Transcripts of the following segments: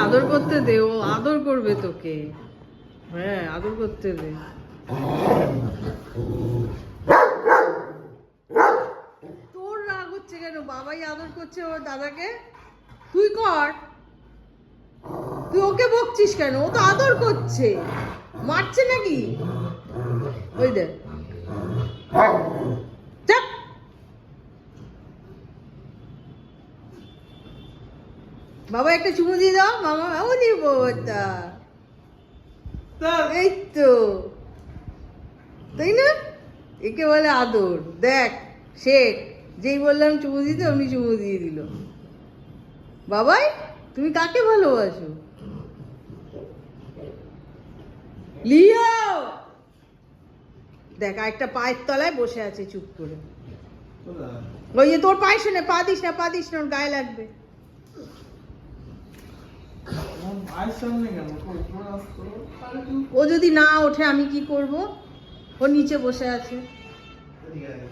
আদর করতে দে, ও আদর করবে তোকে। হ্যাঁ, আদর করতে দে। তোর রাগ হচ্ছে কেন? বাবাই আদর করছে ওর দাদাকে, তুই কর। তুই ওকে বকছিস কেন? ও তো আদর করছে, মারছে নাকি? ওই দেখ, চাপ। বাবা একটা চুমু দিয়ে দাও। মামা ও দিব তা, এই তো, তাই না? একে বলে আদর। দেখ, শেখ, যেই বললাম চুমু দিতে অমনি চুমু দিয়ে দিল। বাবাই, তুমি কাকে ভালোবাসো? লিও, দেখ একটা পায়ের তলায় বসে আছে চুপ করে। ওই যে তোর পায়ের সামনে, পা দিস না, পা দিস না, ওর গায়ে লাগবে। ও যদি না ওঠে আমি কি করব? ও নিচে বসে আছে।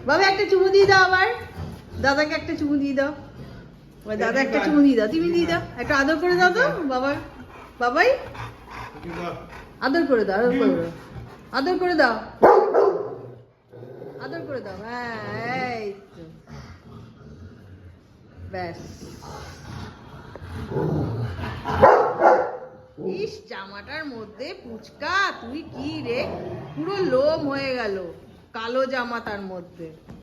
বাবা একটা চুমু দিয়ে দাও, আবার দাদাকে একটা চুমু দিয়ে দাও। ওই দাদা একটা চুমু দিয়ে দাও, তুমি দিয়ে দাও, একটা আদর করে দাও তো বাবা। বাবাই আদর করে দাও, আদর করে দাও, আদর করে দাও, আদর করে দাও। হ্যাঁ, এই তো, ব্যাস। ইস, জামাটার মধ্যে পুচকা, তুই কি রে, পুরো লোম হয়ে গেল কালো জামা তার মধ্যে।